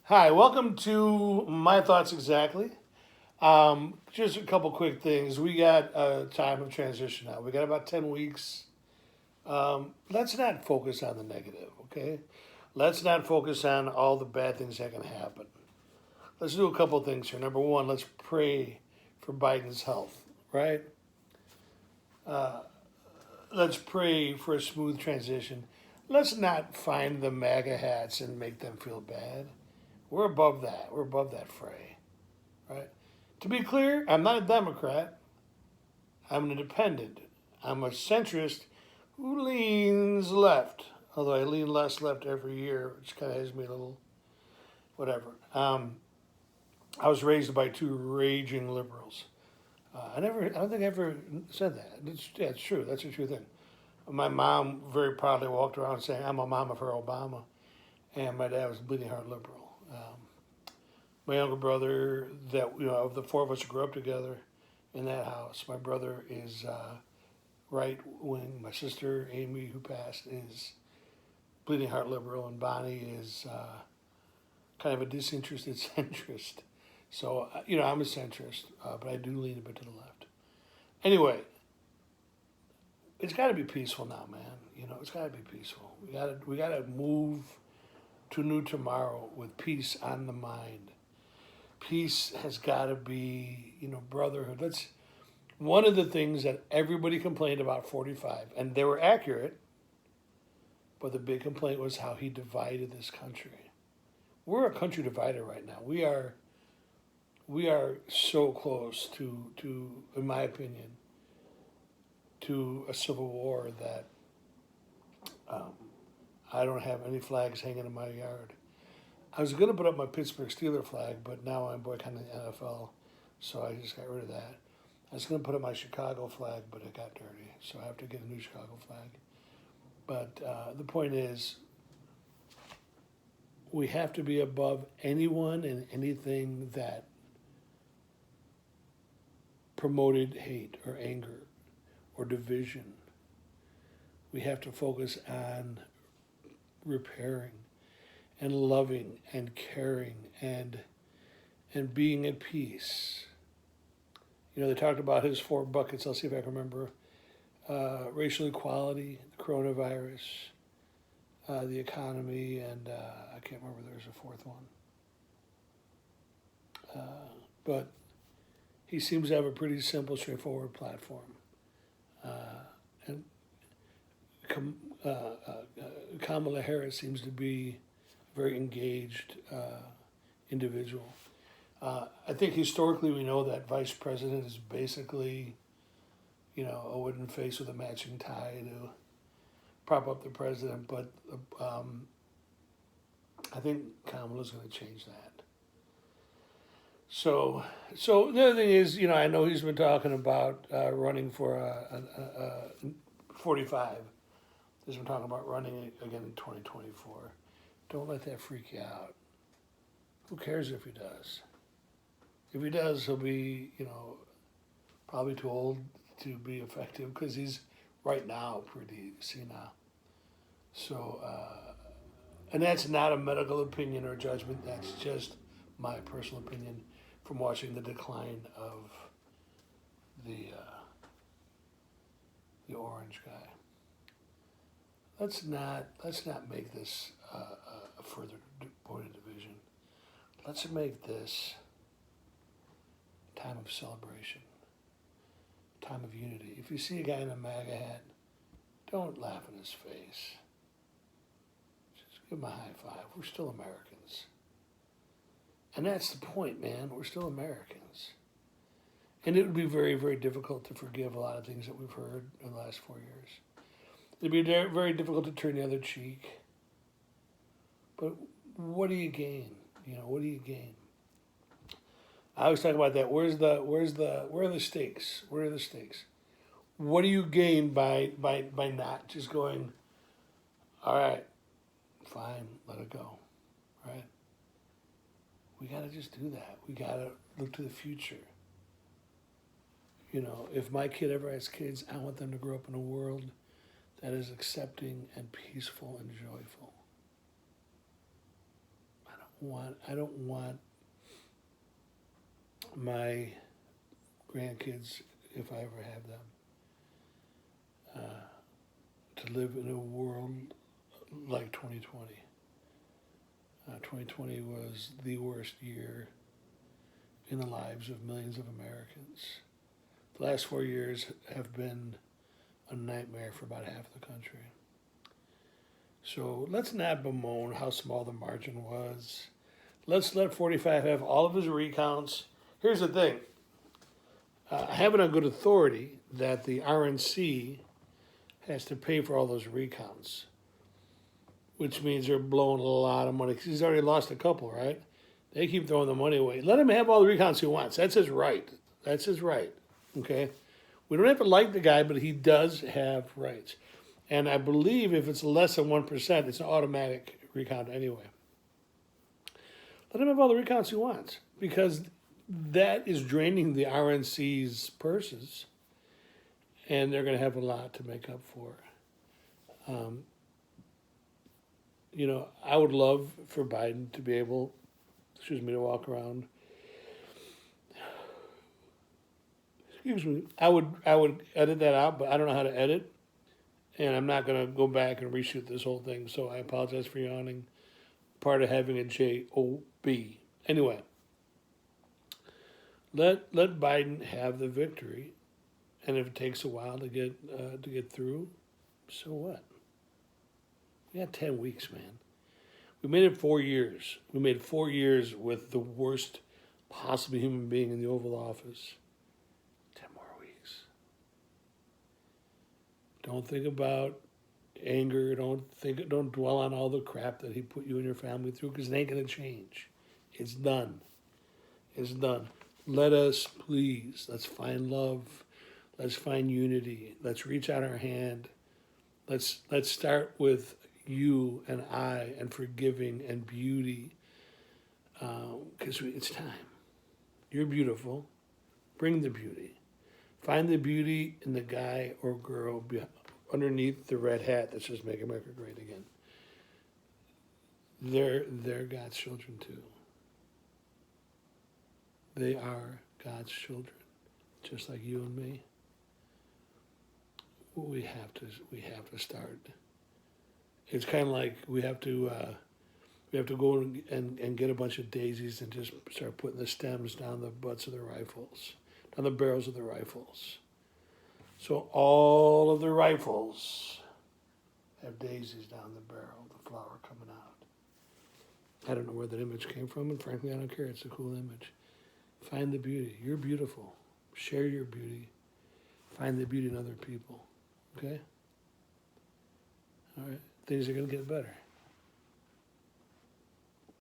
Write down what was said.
Hi, welcome to My Thoughts Exactly. Just a couple quick things. We got a time of transition now. We got about 10 weeks. Let's not focus on the negative, okay? Let's not focus on all the bad things that can happen. Let's do a couple things here. Number one, let's pray for Biden's health, right? Uh, let's pray for a smooth transition. Let's not find the MAGA hats and make them feel bad. We're above that. We're above that fray, right? To be clear, I'm not a Democrat. I'm an independent. I'm a centrist who leans left, although I lean less left every year, which kind of has me a little whatever. I was raised by two raging liberals. I don't think I ever said that. It's true. That's a true thing. My mom very proudly walked around saying, "I'm a mama for Obama," and my dad was a bleeding heart liberal. My younger brother, that of the four of us who grew up together in that house, my brother is right wing. My sister Amy, who passed, is bleeding heart liberal, and Bonnie is kind of a disinterested centrist. So I'm a centrist, but I do lean a bit to the left. Anyway, it's got to be peaceful now, man. It's got to be peaceful. We got to move to a new tomorrow with peace on the mind. Peace has got to be, brotherhood. That's one of the things that everybody complained about 45, and they were accurate, but the big complaint was how he divided this country. We're a country divider right now. We are so close to in my opinion, to a civil war that um, I don't have any flags hanging in my yard. I was going to put up my Pittsburgh Steeler flag, but now I'm boycotting the NFL, so I just got rid of that. I was going to put up my Chicago flag, but it got dirty, so I have to get a new Chicago flag. But the point is, we have to be above anyone and anything that promoted hate or anger or division. We have to focus on repairing and loving and caring and being at peace. They talked about his four buckets. I'll see if I can remember: racial equality, the coronavirus, the economy, and I can't remember. There was a fourth one. But he seems to have a pretty simple, straightforward platform. And Kamala Harris seems to be a very engaged individual. I think historically we know that vice president is basically, a wooden face with a matching tie to prop up the president. But I think Kamala's going to change that. So the other thing is, I know he's been talking about running for a 45. He's been talking about running again in 2024. Don't let that freak you out. Who cares if he does? If he does, he'll be, probably too old to be effective because he's right now pretty senile. So, and that's not a medical opinion or judgment. That's just my personal opinion from watching the decline of the orange guy. Let's not make this a further point of division. Let's make this time of celebration, time of unity. If you see a guy in a MAGA hat, don't laugh in his face. Just give him a high five. We're still Americans. And that's the point, man. We're still Americans. And it would be very, very difficult to forgive a lot of things that we've heard in the last 4 years. It'd be very difficult to turn the other cheek. But what do you gain? What do you gain? I always talk about that. Where are the stakes? Where are the stakes? What do you gain by not just going, all right, fine, let it go, right? We got to just do that. We got to look to the future. If my kid ever has kids, I want them to grow up in a world that is accepting and peaceful and joyful. I don't don't want my grandkids, if I ever have them, to live in a world like 2020. 2020 was the worst year in the lives of millions of Americans. The last 4 years have been a nightmare for about half the country. So let's not bemoan how small the margin was. Let's let 45 have all of his recounts. Here's the thing. I have it on good authority that the RNC has to pay for all those recounts, which means they're blowing a lot of money. 'Cause he's already lost a couple, right? They keep throwing the money away. Let him have all the recounts he wants. That's his right. That's his right. Okay? We don't have to like the guy, but he does have rights. And I believe if it's less than 1%, it's an automatic recount anyway. Let him have all the recounts he wants, because that is draining the RNC's purses, and they're going to have a lot to make up for. I would love for Biden to be able, to walk around. Excuse me. I would edit that out, but I don't know how to edit, and I'm not going to go back and reshoot this whole thing. So I apologize for yawning. Part of having a JOB. Anyway, let Biden have the victory, and if it takes a while to get through, so what? We got 10 weeks, man. We made it 4 years. We made 4 years with the worst possible human being in the Oval Office. 10 more weeks. Don't think about anger. Don't dwell on all the crap that he put you and your family through, because it ain't gonna change. It's done. It's done. Let us, please, let's find love. Let's find unity. Let's reach out our hand. Let's start with you and I and forgiving and beauty, because it's time. You're beautiful. Bring the beauty. Find the beauty in the guy or girl underneath the red hat that says "Make America Great Again." They're God's children too. They are God's children, just like you and me. We have to start. It's kind of like we have to go and get a bunch of daisies and just start putting the stems down the butts of the rifles, down the barrels of the rifles. So all of the rifles have daisies down the barrel, the flower coming out. I don't know where that image came from, and frankly, I don't care. It's a cool image. Find the beauty. You're beautiful. Share your beauty. Find the beauty in other people. Okay? All right. Things are going to get better.